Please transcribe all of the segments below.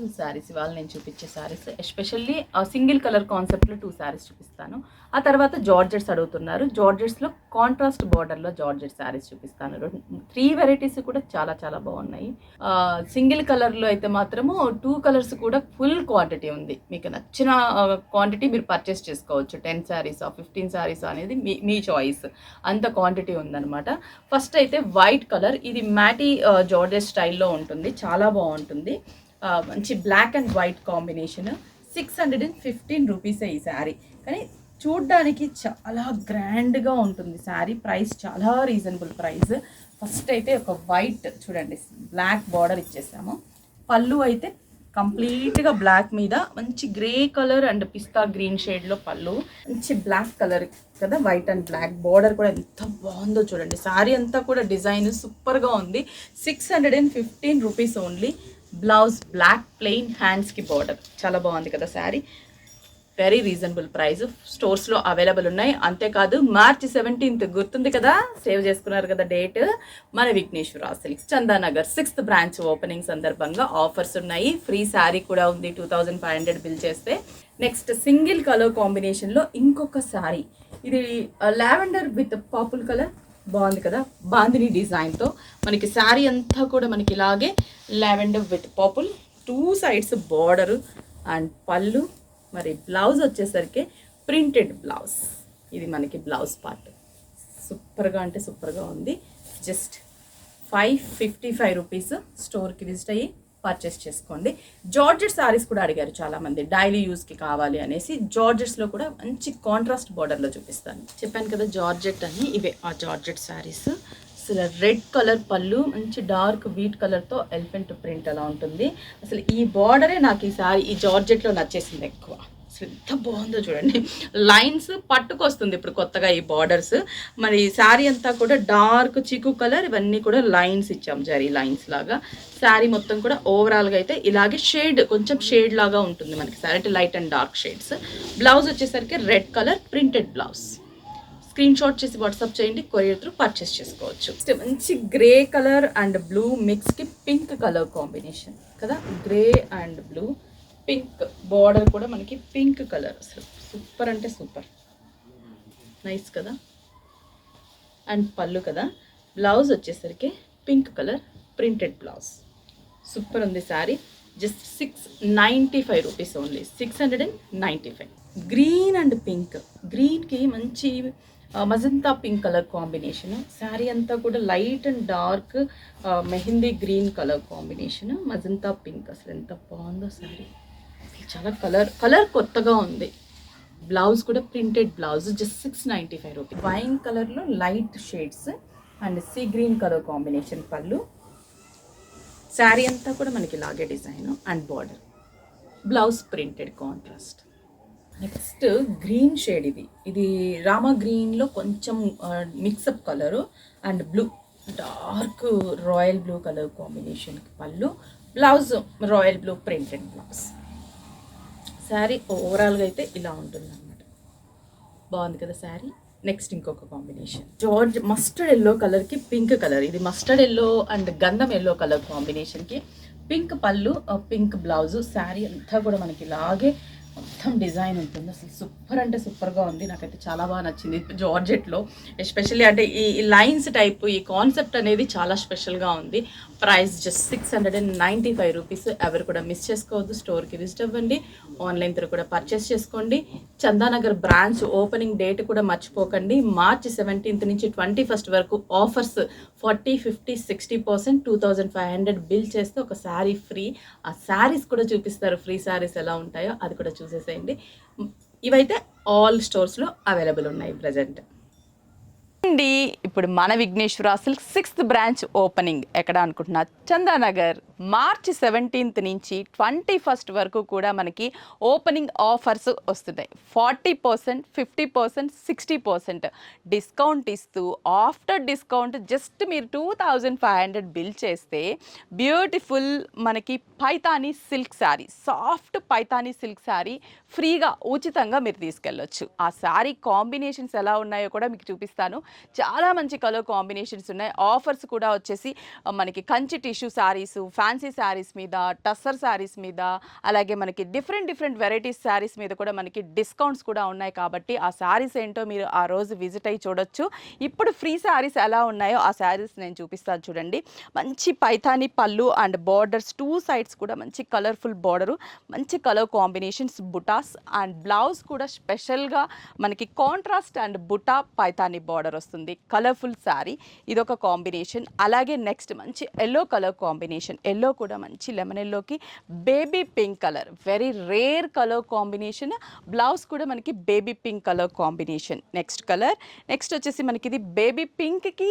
Beautiful saris ఇవాళ నేను చూపించే శారీస్. ఎస్పెషల్లీ సింగిల్ కలర్ కాన్సెప్ట్లో 2 శారీస్ చూపిస్తాను. ఆ తర్వాత జార్జెట్స్ అడుగుతున్నారు. జార్జెట్స్లో కాంట్రాస్ట్ బార్డర్లో జార్జెట్ శారీస్ చూపిస్తాను. 3 వెరైటీస్ కూడా చాలా చాలా బాగున్నాయి. సింగిల్ కలర్లో అయితే మాత్రము 2 కలర్స్ కూడా ఫుల్ క్వాంటిటీ ఉంది. మీకు నచ్చిన క్వాంటిటీ మీరు పర్చేస్ చేసుకోవచ్చు. 10 శారీస్ 15 శారీస్ అనేది మీ చాయిస్, అంత క్వాంటిటీ ఉందన్నమాట. ఫస్ట్ అయితే వైట్ కలర్, ఇది మ్యాటీ జార్జెట్ స్టైల్లో ఉంటుంది, చాలా బాగుంటుంది. మంచి బ్లాక్ అండ్ వైట్ కాంబినేషన్. 615 రూపీసే ఈ శారీ, కానీ చూడ్డానికి చాలా గ్రాండ్గా ఉంటుంది శారీ. ప్రైస్ చాలా రీజనబుల్ ప్రైస్. ఫస్ట్ అయితే ఒక వైట్ చూడండి, బ్లాక్ బార్డర్ ఇచ్చేసాము. పళ్ళు అయితే కంప్లీట్గా బ్లాక్ మీద మంచి grey colour and pista green షేడ్లో పళ్ళు, మంచి బ్లాక్ కలర్ కదా, వైట్ అండ్ బ్లాక్ బార్డర్ కూడా ఎంత బాగుందో చూడండి. శారీ అంతా కూడా డిజైన్ సూపర్గా ఉంది. 615 rupees only. Blouse black plain, హ్యాండ్స్కి బార్డర్, చాలా బాగుంది కదా శారీ. Very reasonable price. స్టోర్స్లో అవైలబుల్ ఉన్నాయి. అంతేకాదు మార్చి 17th గుర్తుంది కదా, సేవ్ చేసుకున్నారు కదా డేట్, మన Vighneshwara silks Chandanagar 6th branch opening సందర్భంగా ఆఫర్స్ ఉన్నాయి. ఫ్రీ శారీ కూడా ఉంది 2500 బిల్ చేస్తే. నెక్స్ట్ సింగిల్ కలర్ కాంబినేషన్లో ఇంకొక శారీ, ఇది లావెండర్ విత్ పర్పుల్ కలర్, బాగుంది కదా, బాందిని డిజైన్తో మనకి శారీ అంతా కూడా మనకి ఇలాగే lavender with purple, 2 sides border and పళ్ళు. మరి బ్లౌజ్ వచ్చేసరికి ప్రింటెడ్ బ్లౌజ్, ఇది మనకి బ్లౌజ్ పార్ట్. సూపర్గా అంటే సూపర్గా ఉంది. Just 555 rupees. స్టోర్కి విజిట్ అయ్యి పర్చేస్ చేసుకోండి. జార్జెట్ శారీస్ కూడా అడిగారు చాలామంది, డైలీ యూస్కి కావాలి అనేసి. జార్జెట్స్లో కూడా మంచి కాంట్రాస్ట్ బార్డర్లో చూపిస్తాను. చెప్పాను కదా జార్జెట్ అని, ఇవే ఆ జార్జెట్ శారీస్. అసలు రెడ్ కలర్ పళ్ళు, మంచి డార్క్ వీట్ కలర్తో ఎలిఫెంట్ ప్రింట్ అలా ఉంటుంది. అసలు ఈ బార్డరే నాకు ఈసారి ఈ జార్జెట్లో నచ్చేసింది ఎక్కువ. అసలు ఎంత బాగుందో చూడండి, లైన్స్ పట్టుకొస్తుంది ఇప్పుడు కొత్తగా ఈ బార్డర్స్. మరి శారీ అంతా కూడా డార్క్ చిక్కు కలర్, ఇవన్నీ కూడా లైన్స్ ఇచ్చాం, జరీ లైన్స్ లాగా. శారీ మొత్తం కూడా ఓవరాల్గా అయితే ఇలాగే షేడ్, కొంచెం షేడ్ లాగా ఉంటుంది మనకి శారీ, అంటే light and dark shades. Blouse వచ్చేసరికి red colour printed blouse. Screen shot చేసి వాట్సాప్ చేయండి, కొరియర్ త్రూ పర్చేస్ చేసుకోవచ్చు. మంచి గ్రే కలర్ అండ్ బ్లూ మిక్స్కి పింక్ కలర్ కాంబినేషన్ కదా, grey and blue, pink border కూడా మనకి పింక్ కలర్. అసలు సూపర్ అంటే సూపర్, నైస్ కదా. అండ్ పళ్ళు కదా, బ్లౌజ్ వచ్చేసరికి pink colour printed blouse. Super ఉంది sari. Just 695 rupees only, 695. Green and pink, గ్రీన్కి మంచి magenta pink colour combination. Sari అంతా కూడా light and dark mehndi green colour combination, magenta pink. అసలు ఎంత బాగుందో శారీ, చాలా కలర్ కొత్తగా ఉంది. బ్లౌజ్ కూడా printed blouse, just 695 rupees. Wine కలర్లో light shades and sea green colour combination పళ్ళు. శారీ అంతా కూడా మనకి ఇలాగే design and border. Blouse printed contrast. Next green shade, ఇది రామా గ్రీన్లో కొంచెం mix up colour and blue, dark royal blue colour కాంబినేషన్కి పళ్ళు. Blouse royal blue printed blouse. Sari ఓవరాల్గా అయితే ఇలా ఉంటుంది అన్నమాట. బాగుంది కదా శారీ. నెక్స్ట్ ఇంకొక కాంబినేషన్, జార్జ్ మస్టర్డ్ ఎల్లో కలర్కి పింక్ కలర్, ఇది మస్టర్డ్ ఎల్లో అండ్ గంధం ఎల్లో కలర్ కాంబినేషన్కి పింక్ పళ్ళు, పింక్ బ్లౌజు. శారీ అంతా కూడా మనకి ఇలాగే మొత్తం డిజైన్ ఉంటుంది. అసలు సూపర్ అంటే సూపర్గా ఉంది, నాకైతే చాలా బాగా నచ్చింది జార్జెట్లో. ఎస్పెషల్లీ అంటే ఈ లైన్స్ టైప్, ఈ కాన్సెప్ట్ అనేది చాలా స్పెషల్గా ఉంది. Price just 695 rupees. ఎవరు కూడా మిస్ చేసుకోవద్దు, స్టోర్కి విజిట్ అవ్వండి, ఆన్లైన్ త్రూ కూడా పర్చేస్ చేసుకోండి. చందానగర్ బ్రాంచ్ ఓపెనింగ్ డేట్ కూడా మర్చిపోకండి. మార్చి 17th నుంచి 21st వరకు ఆఫర్స్ 40, 50, 60%, 2500 బిల్ చేస్తే ఒక శారీ ఫ్రీ. ఆ శారీస్ కూడా చూపిస్తారు, ఫ్రీ శారీస్ ఎలా ఉంటాయో అది కూడా చూసేసేయండి. ఇవైతే ఆల్ స్టోర్స్లో అవైలబుల్ ఉన్నాయి ప్రజెంట్. అండి ఇప్పుడు మన Vighneshwara silk 6th branch opening ఎక్కడ అనుకుంటున్నా, చందానగర్. మార్చి 17th నుంచి 21st వరకు కూడా మనకి ఓపెనింగ్ ఆఫర్స్ వస్తున్నాయి. 40%, 50%, 60% డిస్కౌంట్ ఇస్తూ, ఆఫ్టర్ డిస్కౌంట్ జస్ట్ మీరు 2500 బిల్ చేస్తే బ్యూటిఫుల్ మనకి Paithani silk sari, soft Paithani silk sari ఫ్రీగా ఉచితంగా మీరు తీసుకెళ్ళొచ్చు. ఆ శారీ కాంబినేషన్స్ ఎలా ఉన్నాయో కూడా మీకు చూపిస్తాను. చాలా మంచి కలర్ కాంబినేషన్స్ ఉన్నాయి. ఆఫర్స్ కూడా వచ్చేసి మనకి కంచి టిష్యూ శారీస్, ఫ్యాన్సీ శారీస్ మీద, టస్సర్ శారీస్ మీద, అలాగే మనకి డిఫరెంట్ వెరైటీస్ శారీస్ మీద కూడా మనకి డిస్కౌంట్స్ కూడా ఉన్నాయి. కాబట్టి ఆ శారీస్ ఏంటో మీరు ఆ రోజు విజిట్ అయ్యి చూడొచ్చు. ఇప్పుడు ఫ్రీ శారీస్ ఎలా ఉన్నాయో ఆ శారీస్ నేను చూపిస్తాను చూడండి. మంచి పైథానీ పళ్ళు అండ్ బార్డర్స్, 2 సైడ్స్ కూడా మంచి కలర్ఫుల్ బార్డరు, మంచి కలర్ కాంబినేషన్స్, బుటాస్ అండ్ బ్లౌజ్ కూడా స్పెషల్గా మనకి కాంట్రాస్ట్ అండ్ బుటా పైథానీ బార్డర్ వస్తుంది. కలర్ఫుల్ శారీ ఇదొక కాంబినేషన్. అలాగే నెక్స్ట్ మంచి ఎల్లో కలర్ కాంబినేషన్, ఎల్లో కూడా మంచి లెమన్ ఎల్లోకి baby pink colour, very rare colour combination. Blouse కూడా మనకి baby pink colour combination. Next colour, next వచ్చేసి మనకి ఇది బేబీ పింక్కి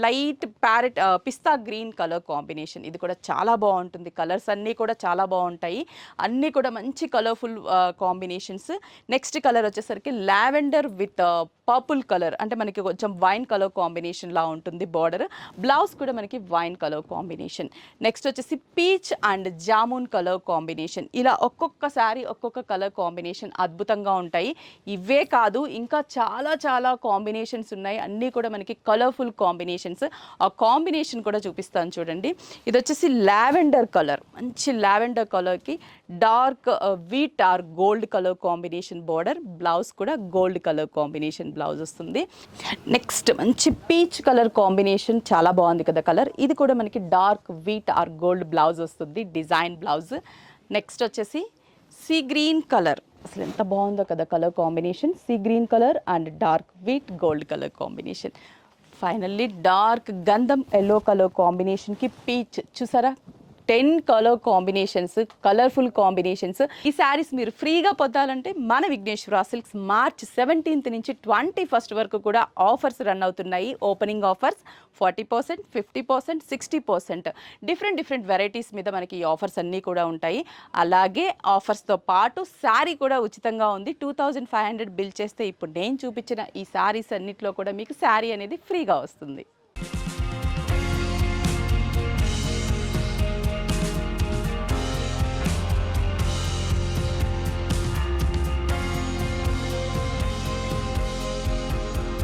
లైట్ ప్యారెట్ పిస్తా గ్రీన్ కలర్ కాంబినేషన్. ఇది కూడా చాలా బాగుంటుంది. కలర్స్ అన్నీ కూడా చాలా బాగుంటాయి, అన్నీ కూడా మంచి కలర్ఫుల్ కాంబినేషన్స్. నెక్స్ట్ కలర్ వచ్చేసరికి లావెండర్ విత్ పర్పుల్ కలర్, అంటే మనకి కొంచెం వైన్ కలర్ కాంబినేషన్ లా ఉంటుంది బార్డర్. బ్లౌజ్ కూడా మనకి వైన్ కలర్ కాంబినేషన్. నెక్స్ట్ వచ్చేసి peach and jamun colour combination. ఇలా ఒక్కొక్కసారి ఒక్కొక్క కలర్ కాంబినేషన్ అద్భుతంగా ఉంటాయి. ఇవే కాదు ఇంకా చాలా కాంబినేషన్స్ ఉన్నాయి, అన్నీ కూడా మనకి కలర్ఫుల్ కాంబినేషన్స్. ఆ కాంబినేషన్ కూడా చూపిస్తాను చూడండి. ఇది వచ్చేసి లావెండర్ కలర్, మంచి లావెండర్ కలర్కి dark wheat or gold colour combination border. Blouse కూడా గోల్డ్ కలర్ కాంబినేషన్ బ్లౌజ్ వస్తుంది. నెక్స్ట్ మంచి పీచ్ కలర్ కాంబినేషన్, చాలా బాగుంది కదా కలర్. ఇది కూడా మనకి dark wheat or gold blouse వస్తుంది, డిజైన్ బ్లౌజ్. నెక్స్ట్ వచ్చేసి సీ గ్రీన్ కలర్, అసలు ఎంత బాగుందో కదా colour combination. Sea green colour and dark wheat gold colour combination. Finally dark గంధం ఎల్లో కలర్ కాంబినేషన్కి పీచ్. చూసారా, 10 కలర్ కాంబినేషన్స్, కలర్ఫుల్ కాంబినేషన్స్. ఈ శారీస్ మీరు ఫ్రీగా పొందాలంటే మన విఘ్నేశ్వర సిల్క్స్ మార్చ్ 17th నుంచి 21st వరకు కూడా ఆఫర్స్ రన్ అవుతున్నాయి. ఓపెనింగ్ ఆఫర్స్ 40%, 50%, 60%, డిఫరెంట్ వెరైటీస్ మీద మనకి ఈ ఆఫర్స్ అన్నీ కూడా ఉంటాయి. అలాగే ఆఫర్స్తో పాటు శారీ కూడా ఉచితంగా ఉంది. 2500 బిల్ చేస్తే ఇప్పుడు నేను చూపించిన ఈ శారీస్ అన్నిట్లో కూడా మీకు శారీ అనేది ఫ్రీగా వస్తుంది.